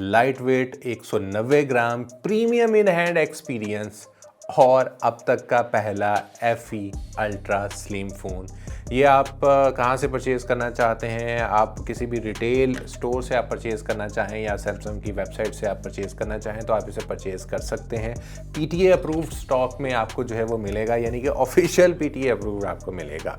Light weight 190 gram premium in hand experience और अब तक का पहला FE अल्ट्रा स्लिम फ़ोन। ये आप कहाँ से परचेज़ करना चाहते हैं? आप किसी भी रिटेल स्टोर से आप परचेज़ करना चाहें या सैमसंग की वेबसाइट से आप परचेज़ करना चाहें तो आप इसे परचेज़ कर सकते हैं। PTA अप्रूव्ड स्टॉक में आपको जो है वो मिलेगा, यानी कि ऑफिशियल PTA अप्रूव्ड आपको मिलेगा।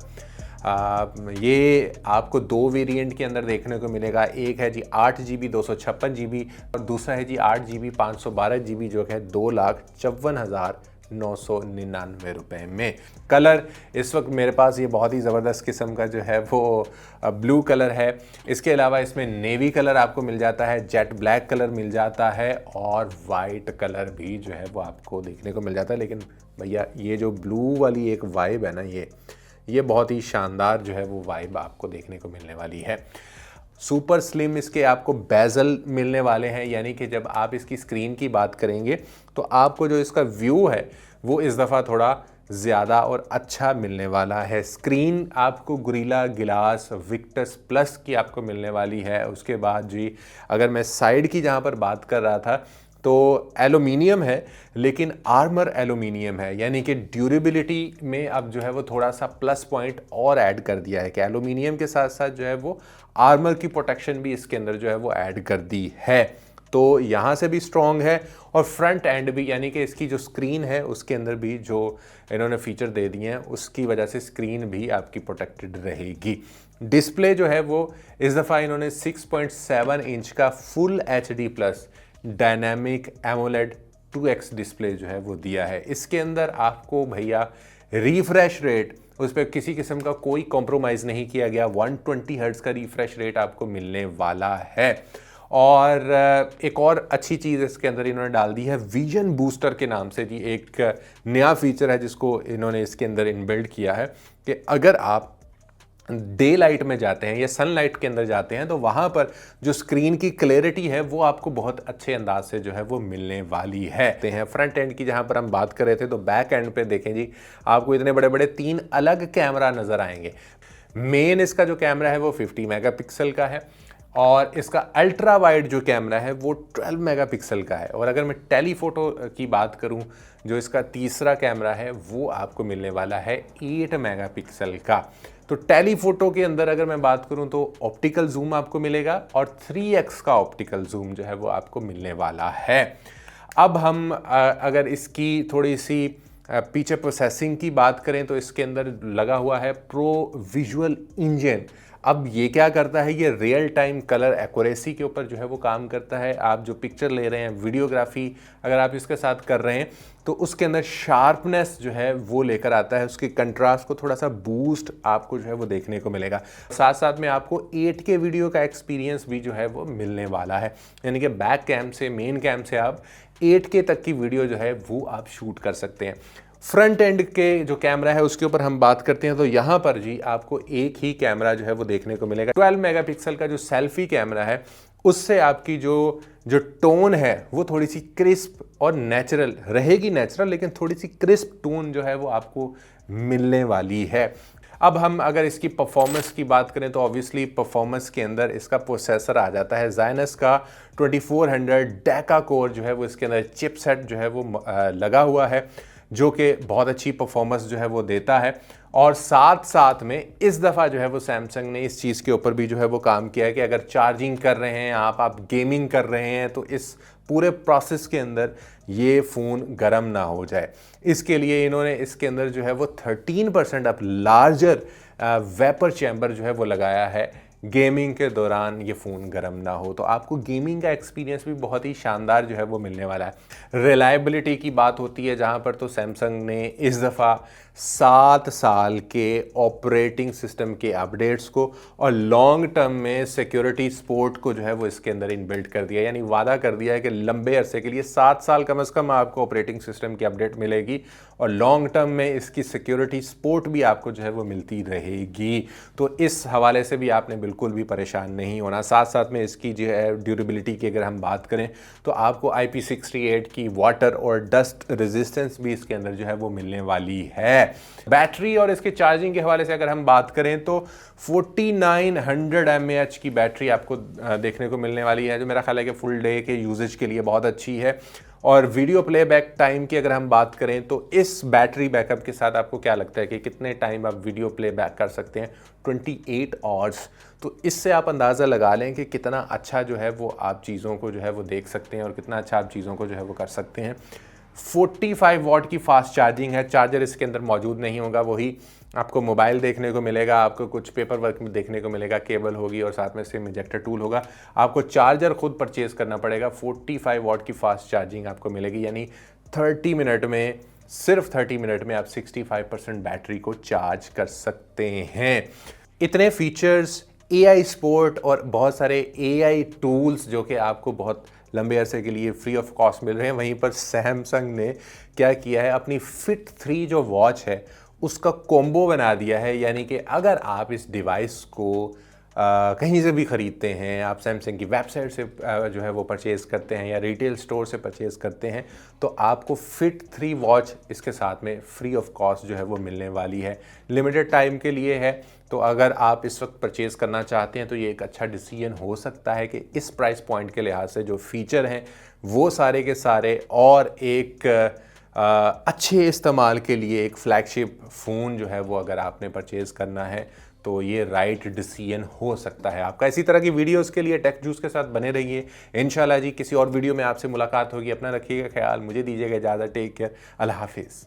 ये आपको 2 वेरिएंट के अंदर देखने को मिलेगा। एक है जी 8 GB 256 GB और दूसरा है जी 8 GB 512 GB जो है 2,54,999 रुपये में। कलर इस वक्त मेरे पास ये बहुत ही ज़बरदस्त किस्म का जो है वो ब्लू कलर है। इसके अलावा इसमें नेवी कलर आपको मिल जाता है, जेट ब्लैक कलर मिल जाता है और वाइट कलर भी जो है वो आपको देखने को मिल जाता है। लेकिन भैया ये जो ब्लू वाली एक वाइब है ना, ये बहुत ही शानदार जो है वो वाइब आपको देखने को मिलने वाली है। सुपर स्लिम इसके आपको बेजल मिलने वाले हैं, यानी कि जब आप इसकी स्क्रीन की बात करेंगे तो आपको जो इसका व्यू है वो इस दफ़ा थोड़ा ज़्यादा और अच्छा मिलने वाला है। स्क्रीन आपको गोरिल्ला ग्लास विक्टस प्लस की आपको मिलने वाली है। उसके बाद जी अगर मैं साइड की जहाँ पर बात कर रहा था तो एलुमिनियम है, लेकिन आर्मर एलुमिनियम है, यानी कि ड्यूरेबिलिटी में अब जो है वो थोड़ा सा प्लस पॉइंट और ऐड कर दिया है कि एलुमिनियम के साथ साथ जो है वो आर्मर की प्रोटेक्शन भी इसके अंदर जो है वो ऐड कर दी है। तो यहाँ से भी स्ट्रॉन्ग है और फ्रंट एंड भी, यानी कि इसकी जो स्क्रीन है उसके अंदर भी जो इन्होंने फीचर दे दिए हैं उसकी वजह से स्क्रीन भी आपकी प्रोटेक्टेड रहेगी। डिस्प्ले जो है वो इस दफ़ा इन्होंने 6.7 इंच का full HD plus dynamic AMOLED 2x display जो है वो दिया है। इसके अंदर आपको भैया रिफ्रेश रेट, उस पर किसी किस्म का कोई कॉम्प्रोमाइज़ नहीं किया गया। 120 हर्ट्ज़ का रिफ्रेश रेट आपको मिलने वाला है। और एक और अच्छी चीज़ इसके अंदर इन्होंने डाल दी है विजन बूस्टर के नाम से जी, एक नया फीचर है जिसको इन्होंने इसके अंदर इनबिल्ड किया है कि अगर आप डे लाइट में जाते हैं या सनलाइट के अंदर जाते हैं तो वहाँ पर जो स्क्रीन की क्लैरिटी है वो आपको बहुत अच्छे अंदाज से जो है वो मिलने वाली है। फ्रंट एंड की जहाँ पर हम बात कर रहे थे तो बैक एंड पे देखें जी, आपको इतने बड़े बड़े 3 अलग कैमरा नज़र आएंगे। मेन इसका जो कैमरा है वो 50 मेगापिक्सल का है और इसका अल्ट्रा वाइड जो कैमरा है वो 12 मेगापिक्सल का है। और अगर मैं टेलीफोटो की बात करूं, जो इसका तीसरा कैमरा है वो आपको मिलने वाला है 8 मेगापिक्सल का। तो टेलीफोटो के अंदर अगर मैं बात करूं तो ऑप्टिकल जूम आपको मिलेगा और 3x का ऑप्टिकल जूम जो है वो आपको मिलने वाला है। अब हम अगर इसकी थोड़ी सी पीछे प्रोसेसिंग की बात करें तो इसके अंदर लगा हुआ है प्रो विजुअल इंजन। अब ये क्या करता है, ये रियल टाइम कलर एक्यूरेसी के ऊपर जो है वो काम करता है। आप जो पिक्चर ले रहे हैं, वीडियोग्राफी अगर आप इसके साथ कर रहे हैं तो उसके अंदर शार्पनेस जो है वो लेकर आता है, उसके कंट्रास्ट को थोड़ा सा बूस्ट आपको जो है वो देखने को मिलेगा। साथ साथ में आपको 8K वीडियो का एक्सपीरियंस भी जो है वो मिलने वाला है, यानी कि बैक कैम से मेन कैम से आप 8K तक की वीडियो जो है वो आप शूट कर सकते हैं। फ्रंट एंड के जो कैमरा है उसके ऊपर हम बात करते हैं तो यहाँ पर जी आपको एक ही कैमरा जो है वो देखने को मिलेगा। 12 मेगापिक्सल का जो सेल्फी कैमरा है उससे आपकी जो टोन है वो थोड़ी सी क्रिस्प और नेचुरल रहेगी, नेचुरल लेकिन थोड़ी सी क्रिस्प टोन जो है वो आपको मिलने वाली है। अब हम अगर इसकी परफॉर्मेंस की बात करें तो ऑब्वियसली परफॉर्मेंस के अंदर इसका प्रोसेसर आ जाता है Xilinx का 2400 डेका कोर जो है वो इसके अंदर चिपसेट जो है वो लगा हुआ है, जो कि बहुत अच्छी परफॉर्मेंस जो है वो देता है। और साथ साथ में इस दफ़ा जो है वो सैमसंग ने इस चीज़ के ऊपर भी जो है वो काम किया है कि अगर चार्जिंग कर रहे हैं आप गेमिंग कर रहे हैं तो इस पूरे प्रोसेस के अंदर ये फ़ोन गर्म ना हो जाए, इसके लिए इन्होंने इसके अंदर जो है वो 13% अब लार्जर वेपर चैम्बर जो है वो लगाया है गेमिंग के दौरान ये फ़ोन गर्म ना हो। तो आपको गेमिंग का एक्सपीरियंस भी बहुत ही शानदार जो है वो मिलने वाला है। रिलायबिलिटी की बात होती है जहाँ पर तो सैमसंग ने इस दफ़ा 7 साल के ऑपरेटिंग सिस्टम के अपडेट्स को और लॉन्ग टर्म में सिक्योरिटी सपोर्ट को जो है वो इसके अंदर इनबिल्ट कर दिया, यानी वादा कर दिया है कि लंबे अरसे के लिए 7 साल कम से कम आपको ऑपरेटिंग सिस्टम की अपडेट मिलेगी और लॉन्ग टर्म में इसकी सिक्योरिटी सपोर्ट भी आपको जो है वो मिलती रहेगी। तो इस हवाले से भी आपने बिल्कुल भी परेशान नहीं होना। साथ साथ में इसकी जो है ड्यूरेबिलिटी की अगर हम बात करें तो आपको IP68 की वाटर और डस्ट रेजिस्टेंस भी इसके अंदर जो है वो मिलने वाली है। बैटरी और इसके चार्जिंग के हवाले से अगर हम बात करें तो 4900 mAh की बैटरी आपको देखने को मिलने वाली है, जो मेरा ख्याल है कि फुल डे के यूजेज के लिए बहुत अच्छी है। और वीडियो प्लेबैक टाइम की अगर हम बात करें तो इस बैटरी बैकअप के साथ आपको क्या लगता है कि कितने टाइम आप वीडियो प्लेबैक कर सकते हैं? 28 आवर्स। तो इससे आप अंदाज़ा लगा लें कि कितना अच्छा जो है वो आप चीज़ों को जो है वो देख सकते हैं और कितना अच्छा आप चीज़ों को जो है वो कर सकते हैं। 45 वॉट की फास्ट चार्जिंग है। चार्जर इसके अंदर मौजूद नहीं होगा, वही आपको मोबाइल देखने को मिलेगा, आपको कुछ पेपर वर्क में देखने को मिलेगा, केबल होगी और साथ में सिम इंजेक्टर टूल होगा। आपको चार्जर खुद परचेज़ करना पड़ेगा। 45 वॉट की फास्ट चार्जिंग आपको मिलेगी, यानी 30 मिनट में, सिर्फ 30 मिनट में आप 65% बैटरी को चार्ज कर सकते हैं। इतने फीचर्स, AI सपोर्ट और बहुत सारे AI टूल्स जो कि आपको बहुत लंबे अरसे के लिए फ्री ऑफ कॉस्ट मिल रहे हैं। वहीं पर सैमसंग ने क्या किया है, अपनी फिट 3 जो वॉच है उसका कॉम्बो बना दिया है। यानी कि अगर आप इस डिवाइस को कहीं से भी ख़रीदते हैं, आप सैमसंग की वेबसाइट से जो है वो परचेज़ करते हैं या रिटेल स्टोर से परचेज़ करते हैं, तो आपको फिट 3 वॉच इसके साथ में फ्री ऑफ कॉस्ट जो है वो मिलने वाली है। लिमिटेड टाइम के लिए है, तो अगर आप इस वक्त परचेज़ करना चाहते हैं तो ये एक अच्छा डिसीजन हो सकता है कि इस प्राइस पॉइंट के लिहाज से जो फ़ीचर हैं वो सारे के सारे, और एक अच्छे इस्तेमाल के लिए एक फ्लैगशिप फ़ोन जो है वो अगर आपने परचेज़ करना है तो ये राइट डिसीजन हो सकता है आपका। इसी तरह की वीडियोस के लिए टेक जूस के साथ बने रहिए। इंशाल्लाह जी किसी और वीडियो में आपसे मुलाकात होगी। अपना रखिएगा ख्याल, मुझे दीजिएगा इजाज़त। टेक केयर, अल्लाह हाफिज़।